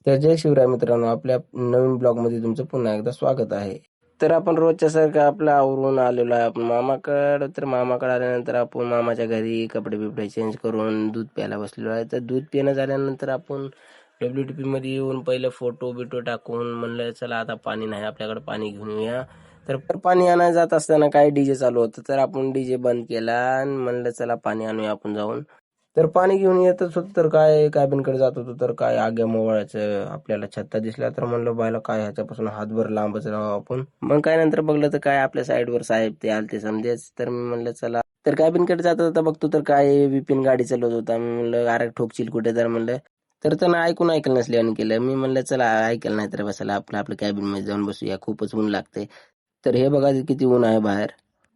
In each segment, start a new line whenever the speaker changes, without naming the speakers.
तर जय शिवराय मित्रांनो, आपल्या नवीन ब्लॉगमध्ये तुमचं पुन्हा एकदा स्वागत आहे. तर आपण रोजच्या सारखं आपलं आवरून आलेलो आहे आपण मामाकडं. तर मामाकडे आल्यानंतर आपण मामाच्या घरी कपडे-बिपडे चेंज करून दूध प्यायला बसलेलो आहे. तर दूध पिणं झाल्यानंतर आपण WTPमध्ये येऊन पहिले फोटो-बिटो टाकून म्हणलं चला आता पाणी नाही आपल्याकडे, पाणी घेऊन येऊया. तर पाणी आणायला जात असताना काय डीजे चालू होतं, तर आपण डीजे बंद केला आणि म्हणलं चला पाणी आणूया आपण जाऊन. तर पाणी घेऊन येतच होतो, तर काय कॅबिनकडे जात होतो, तर काय आग्या मोवळाचं आपल्याला छत्ता दिसला. तर म्हणलं बायला काय ह्याच्यापासून हातभर लांबच राहू आपण. मग काय नंतर बघलं तर काय आपल्या साईडवर साहेब ते आलते समजेच. तर मी म्हणलं चला, तर कॅबिनकडे जाता जाता बघतो तर काय विपिन गाडी चालवत होता. मी म्हणलं अरे ठोकशील कुठे, तर म्हणलं. तर त्यानं ऐकलं नसल्याने केलं. मी म्हणलं चला ऐकलं नाही तर बसायला आपलं आपलं कॅबिन मध्ये जाऊन बसूया, खूपच ऊन लागते. तर हे बघा किती ऊन आहे बाहेर.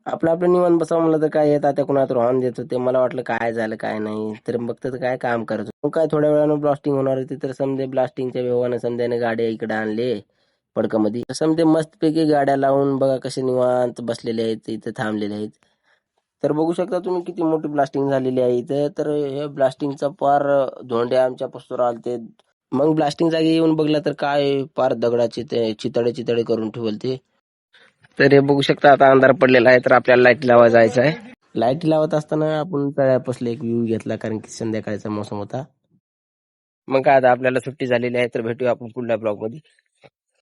आपलं आपलं निवांत बसावं म्हणलं तर काय येत आता कुणाला तर हॉर्न देत होते. मला वाटलं काय झालं काय नाही, तर बघतं तर काय काम करत होतो. मग काय थोड्या वेळानं ब्लास्टिंग होणार होती, तर समजे ब्लास्टिंगच्या व्यवहारानं समध्याने गाड्या इकडे आणले पडकामध्ये. समजे मस्तपैकी गाड्या लावून बघा कसे निवांत बसलेले आहेत, इथे थांबलेले आहेत. तर बघू शकता तुम्ही किती मोठी ब्लास्टिंग झालेली आहे इथं. तर हे ब्लास्टिंगचा पार धोंडे आमच्या पस्तोर आलते. मग ब्लास्टिंग जागी येऊन बघला तर काय पार दगडाचे ते चितडे चितडे करून ठेवले ते. तर हे बघू शकता आता अंधार पडलेला आहे, तर आपल्याला लाईट लावायला जायचं आहे. लाईट लावत असताना आपण तळ्यापासला एक व्ह्यू घेतला, कारण की संध्याकाळचा मोसम होता. मग काय आता आपल्याला सुट्टी झालेली आहे, तर भेटूया आपण पुढल्या ब्लॉग मध्ये.